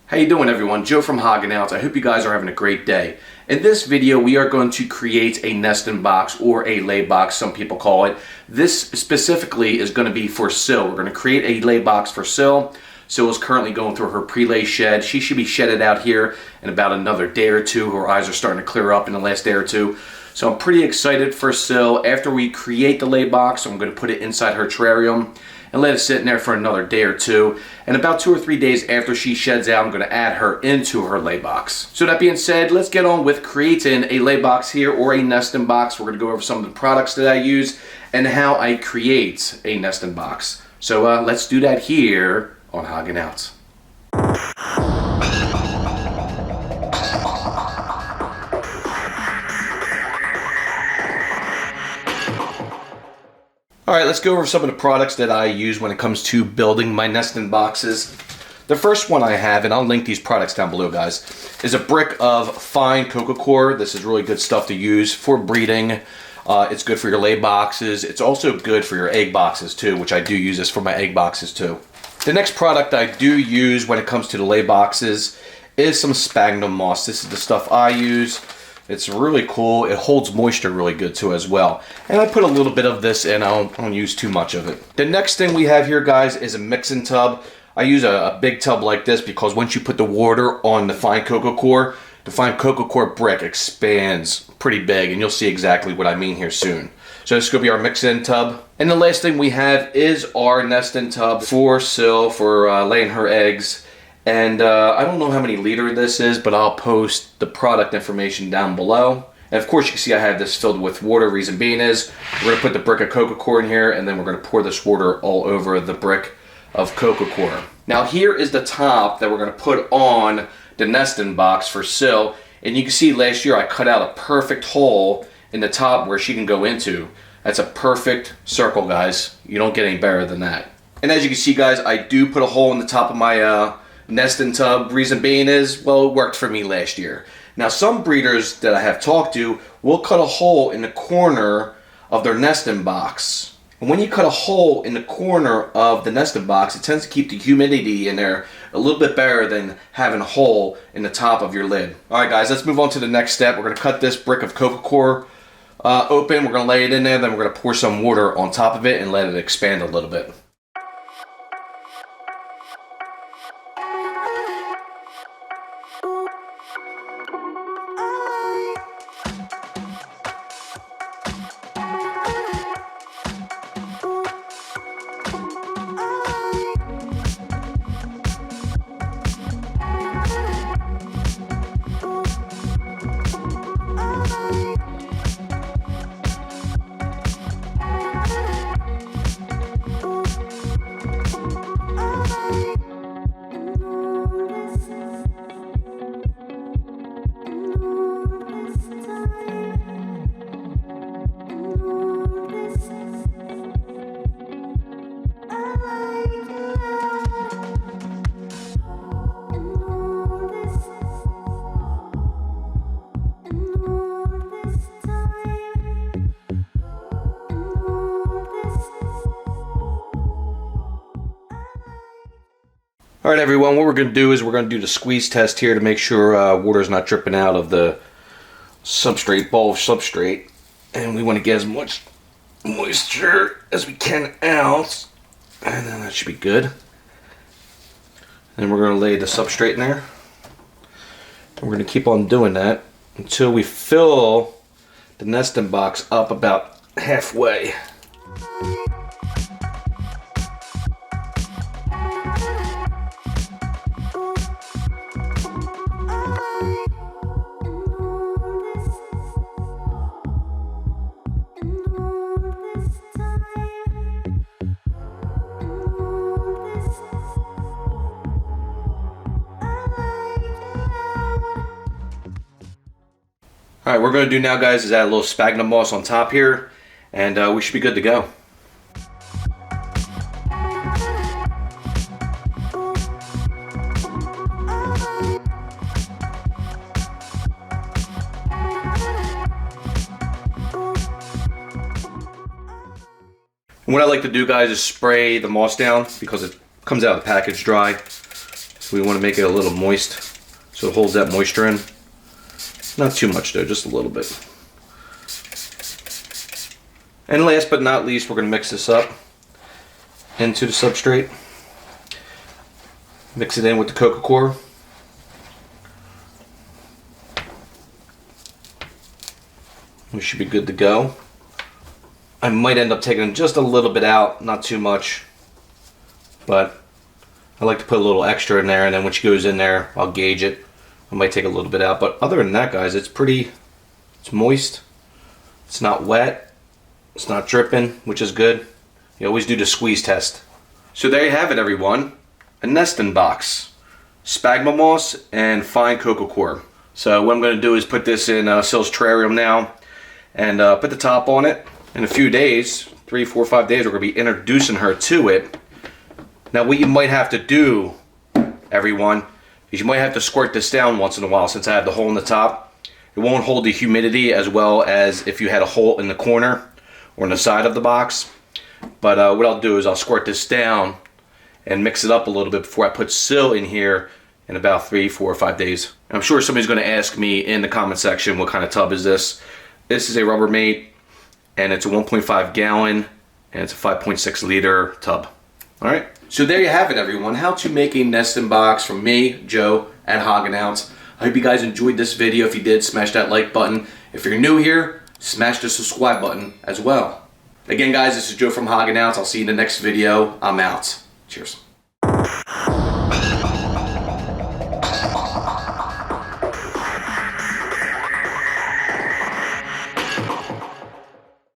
How you doing, everyone? Joe from HOGOUT. I hope you guys are having a great day. In this video, we are going to create a nesting box, or a lay box, some people call it. This specifically is going to be for Syl. We're going to create a lay box for Syl. Syl is currently going through her pre-lay shed. She should be shedded out here in about another day or two. Her eyes are starting to clear up in the last day or two. So I'm pretty excited for Syl. After we create the lay box, I'm going to put it inside her terrarium and let it sit in there for another day or two. And about 2 or 3 days after she sheds out, I'm going to add her into her lay box. So that being said, let's get on with creating a lay box here, or a nesting box. We're going to go over some of the products that I use and how I create a nesting box. So let's do that here on HOGOUT. Alright, let's go over some of the products that I use when it comes to building my nesting boxes. The first one I have, and I'll link these products down below, guys, is a brick of fine cococore. This is really good stuff to use for breeding. It's good for your lay boxes. It's also good for your egg boxes too, which I do use this for my egg boxes too. The next product I do use when it comes to the lay boxes is some sphagnum moss. This is the stuff I use. It's really cool. It holds moisture really good too as well. And I put a little bit of this in. I don't use too much of it. The next thing we have here, guys, is a mixing tub. I use a big tub like this because once you put the water on the fine cococore brick expands pretty big, and you'll see exactly what I mean here soon. So this is going to be our mix-in tub. And the last thing we have is our nesting tub for Syl, for laying her eggs. And I don't know how many liter this is, but I'll post the product information down below. And of course you can see I have this filled with water. Reason being is we're going to put the brick of cococore in here, and then we're going to pour this water all over the brick of cococore. Now here is the top that we're going to put on the nesting box for Syl. And you can see last year I cut out a perfect hole in the top where she can go into. That's a perfect circle, guys. You don't get any better than that. And as you can see, guys, I do put a hole in the top of my nesting tub. Reason being is, well, it worked for me last year. Now some breeders that I have talked to will cut a hole in the corner of their nesting box. And when you cut a hole in the corner of the nesting box, it tends to keep the humidity in there a little bit better than having a hole in the top of your lid. Alright guys, let's move on to the next step. We're going to cut this brick of cococore open. We're going to lay it in there, then we're going to pour some water on top of it and let it expand a little bit. Alright everyone, what we're going to do is we're going to do the squeeze test here to make sure water's not dripping out of the substrate, ball of substrate. And we want to get as much moisture as we can out. And then that should be good. And we're going to lay the substrate in there. And we're going to keep on doing that until we fill the nesting box up about halfway. Alright, what we're going to do now, guys, is add a little sphagnum moss on top here, and we should be good to go. And what I like to do, guys, is spray the moss down because it comes out of the package dry. We want to make it a little moist so it holds that moisture in. Not too much though, just a little bit. And last but not least, we're going to mix this up into the substrate. Mix it in with the cococore. We should be good to go. I might end up taking just a little bit out, not too much, but I like to put a little extra in there, and then when she goes in there, I'll gauge it. I might take a little bit out, but other than that, guys, it's moist. It's not wet. It's not dripping, which is good. You always do the squeeze test. So there you have it, everyone. A nesting box, sphagnum moss, and fine cococore. So what I'm going to do is put this in Syl's terrarium now, and put the top on it. In a few days, 3, 4, 5 days, we're going to be introducing her to it. Now what you might have to do, everyone, is you might have to squirt this down once in a while since I have the hole in the top. It won't hold the humidity as well as if you had a hole in the corner or on the side of the box. But what I'll do is I'll squirt this down and mix it up a little bit before I put Syl in here in about 3, 4, or 5 days. I'm sure somebody's going to ask me in the comment section what kind of tub is this. This is a Rubbermaid, and it's a 1.5 gallon, and it's a 5.6 liter tub. All right, so there you have it, everyone. How to make a nesting box from me, Joe, at HOGOUT. I hope you guys enjoyed this video. If you did, smash that like button. If you're new here, smash the subscribe button as well. Again, guys, this is Joe from HOGOUT. I'll see you in the next video. I'm out. Cheers.